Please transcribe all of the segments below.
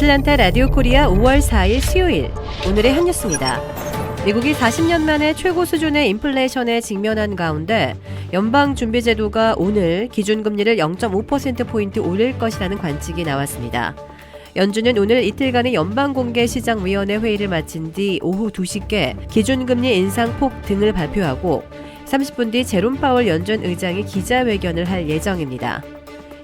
애틀랜타 라디오 코리아 5월 4일 수요일 오늘의 한 뉴스입니다. 미국이 40년 만에 최고 수준의 인플레이션에 직면한 가운데 연방준비제도가 오늘 기준금리를 0.5%포인트 올릴 것이라는 관측이 나왔습니다. 연준은 오늘 이틀간의 연방공개시장위원회 회의를 마친 뒤 오후 2시께 기준금리 인상폭 등을 발표하고 30분 뒤 제롬 파월 연준 의장이 기자회견을 할 예정입니다.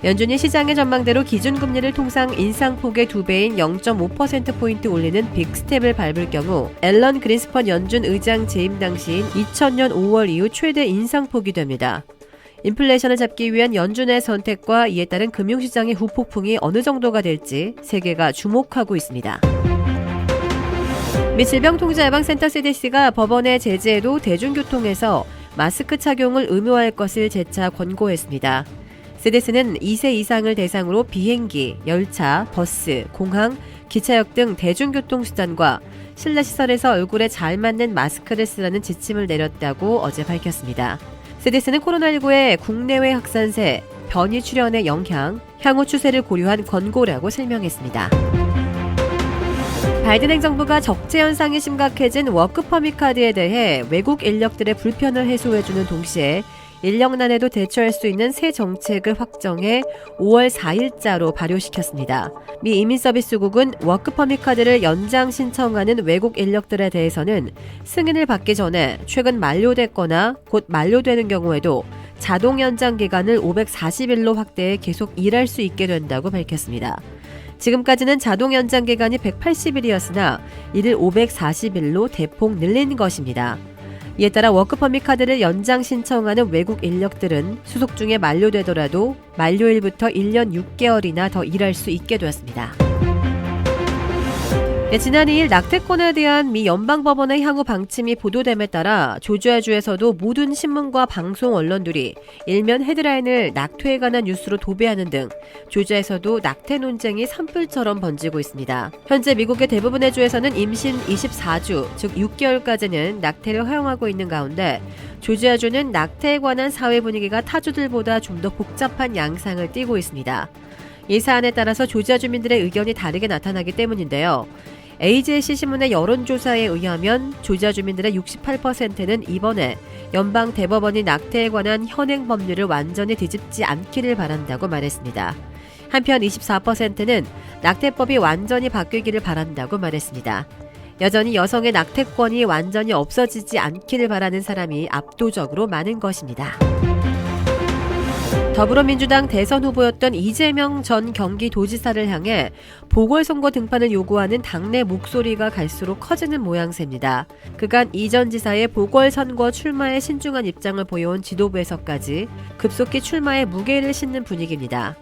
연준이 시장의 전망대로 기준금리를 통상 인상폭의 2배인 0.5%포인트 올리는 빅스텝을 밟을 경우 앨런 그린스펀 연준 의장 재임 당시인 2000년 5월 이후 최대 인상폭이 됩니다. 인플레이션을 잡기 위한 연준의 선택과 이에 따른 금융시장의 후폭풍이 어느 정도가 될지 세계가 주목하고 있습니다. 미 질병통제예방센터 CDC가 법원의 제재에도 대중교통에서 마스크 착용을 의무화할 것을 재차 권고했습니다. CDC는 2세 이상을 대상으로 비행기, 열차, 버스, 공항, 기차역 등 대중교통수단과 실내시설에서 얼굴에 잘 맞는 마스크를 쓰라는 지침을 내렸다고 어제 밝혔습니다. CDC는 코로나19의 국내외 확산세, 변이 출현의 영향, 향후 추세를 고려한 권고라고 설명했습니다. 바이든 행정부가 적재 현상이 심각해진 워크퍼밋 카드에 대해 외국 인력들의 불편을 해소해주는 동시에 인력난에도 대처할 수 있는 새 정책을 확정해 5월 4일자로 발효시켰습니다. 미 이민서비스국은 워크퍼밋 카드를 연장 신청하는 외국 인력들에 대해서는 승인을 받기 전에 최근 만료됐거나 곧 만료되는 경우에도 자동 연장 기간을 540일로 확대해 계속 일할 수 있게 된다고 밝혔습니다. 지금까지는 자동 연장 기간이 180일이었으나 이를 540일로 대폭 늘린 것입니다. 이에 따라 워크퍼밋 카드를 연장 신청하는 외국 인력들은 수속 중에 만료되더라도 만료일부터 1년 6개월이나 더 일할 수 있게 되었습니다. 지난 2일 낙태권에 대한 미 연방법원의 향후 방침이 보도됨에 따라 조지아주에서도 모든 신문과 방송 언론들이 일면 헤드라인을 낙태에 관한 뉴스로 도배하는 등 조지아에서도 낙태 논쟁이 산불처럼 번지고 있습니다. 현재 미국의 대부분의 주에서는 임신 24주, 즉 6개월까지는 낙태를 허용하고 있는 가운데 조지아주는 낙태에 관한 사회 분위기가 타주들보다 좀 더 복잡한 양상을 띠고 있습니다. 이 사안에 따라서 조지아 주민들의 의견이 다르게 나타나기 때문인데요. AJC 신문의 여론조사에 의하면 조지아 주민들의 68%는 이번에 연방 대법원이 낙태에 관한 현행 법률을 완전히 뒤집지 않기를 바란다고 말했습니다. 한편 24%는 낙태법이 완전히 바뀌기를 바란다고 말했습니다. 여전히 여성의 낙태권이 완전히 없어지지 않기를 바라는 사람이 압도적으로 많은 것입니다. 더불어민주당 대선 후보였던 이재명 전 경기도지사를 향해 보궐선거 등판을 요구하는 당내 목소리가 갈수록 커지는 모양새입니다. 그간 이 전 지사의 보궐선거 출마에 신중한 입장을 보여온 지도부에서까지 급속히 출마에 무게를 싣는 분위기입니다.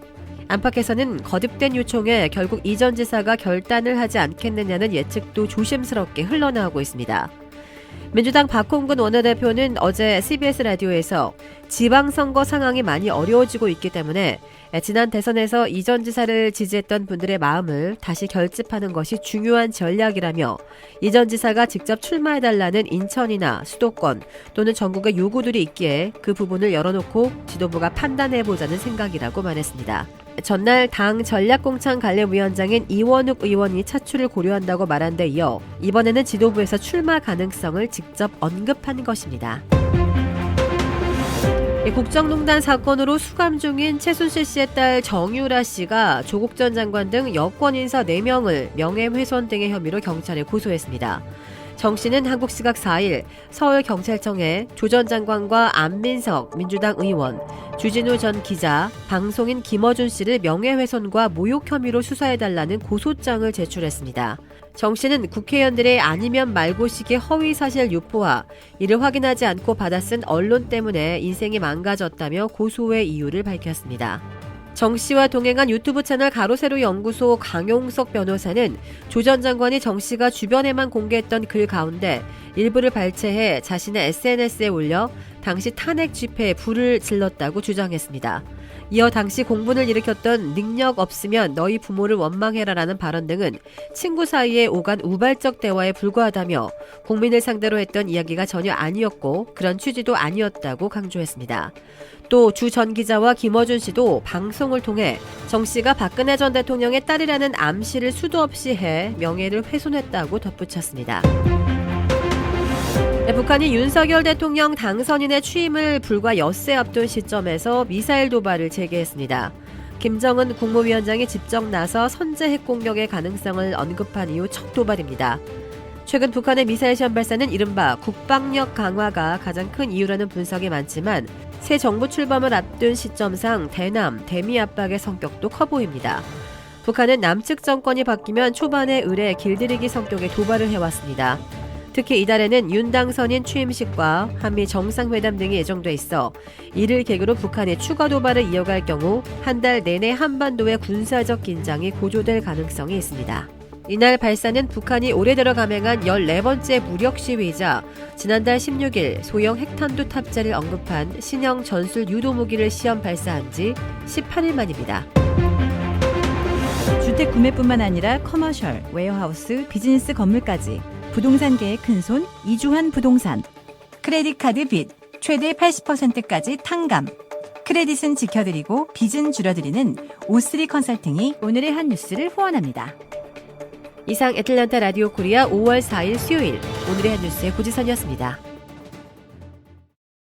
안팎에서는 거듭된 요청에 결국 이 전 지사가 결단을 하지 않겠느냐는 예측도 조심스럽게 흘러나오고 있습니다. 민주당 박홍근 원내대표는 어제 CBS 라디오에서 지방선거 상황이 많이 어려워지고 있기 때문에 지난 대선에서 이 전 지사를 지지했던 분들의 마음을 다시 결집하는 것이 중요한 전략이라며 이 전 지사가 직접 출마해달라는 인천이나 수도권 또는 전국의 요구들이 있기에 그 부분을 열어놓고 지도부가 판단해보자는 생각이라고 말했습니다. 전날 당 전략공천관리위원장인 이원욱 의원이 차출을 고려한다고 말한 데 이어 이번에는 지도부에서 출마 가능성을 직접 언급한 것입니다. 국정농단 사건으로 수감 중인 최순실 씨의 딸 정유라 씨가 조국 전 장관 등 여권 인사 4명을 명예훼손 등의 혐의로 경찰에 고소했습니다. 정 씨는 한국 시각 4일 서울경찰청에 조 전 장관과 안민석 민주당 의원, 주진우 전 기자, 방송인 김어준 씨를 명예훼손과 모욕 혐의로 수사해달라는 고소장을 제출했습니다. 정 씨는 국회의원들의 아니면 말고식의 허위사실 유포와 이를 확인하지 않고 받아 쓴 언론 때문에 인생이 망가졌다며 고소의 이유를 밝혔습니다. 정 씨와 동행한 유튜브 채널 가로세로 연구소 강용석 변호사는 조 전 장관이 정 씨가 주변에만 공개했던 글 가운데 일부를 발췌해 자신의 SNS에 올려 당시 탄핵 집회에 불을 질렀다고 주장했습니다. 이어 당시 공분을 일으켰던 능력 없으면 너희 부모를 원망해라라는 발언 등은 친구 사이에 오간 우발적 대화에 불과하다며 국민을 상대로 했던 이야기가 전혀 아니었고 그런 취지도 아니었다고 강조했습니다. 또 주 전 기자와 김어준 씨도 방송을 통해 정 씨가 박근혜 전 대통령의 딸이라는 암시를 수도 없이 해 명예를 훼손했다고 덧붙였습니다. 북한이 윤석열 대통령 당선인의 취임을 불과 엿새 앞둔 시점에서 미사일 도발을 재개했습니다. 김정은 국무위원장이 직접 나서 선제 핵 공격의 가능성을 언급한 이후 첫 도발입니다. 최근 북한의 미사일 시험 발사는 이른바 국방력 강화가 가장 큰 이유라는 분석이 많지만 새 정부 출범을 앞둔 시점상 대남, 대미 압박의 성격도 커 보입니다. 북한은 남측 정권이 바뀌면 초반에 의례 길들이기 성격의 도발을 해왔습니다. 특히 이달에는 윤 당선인 취임식과 한미 정상회담 등이 예정돼 있어 이를 계기로 북한이 추가 도발을 이어갈 경우 한 달 내내 한반도의 군사적 긴장이 고조될 가능성이 있습니다. 이날 발사는 북한이 올해 들어 감행한 14번째 무력 시위이자 지난달 16일 소형 핵탄두 탑재를 언급한 신형 전술 유도 무기를 시험 발사한 지 18일 만입니다. 주택 구매뿐만 아니라 커머셜, 웨어하우스, 비즈니스 건물까지 부동산계의 큰손 이주환 부동산. 크레딧 카드 빚 최대 80%까지 탕감. 크레딧은 지켜드리고 빚은 줄여드리는 O3 컨설팅이 오늘의 한 뉴스를 후원합니다. 이상 애틀랜타 라디오 코리아 5월 4일 수요일 오늘의 한 뉴스의 고지선이었습니다.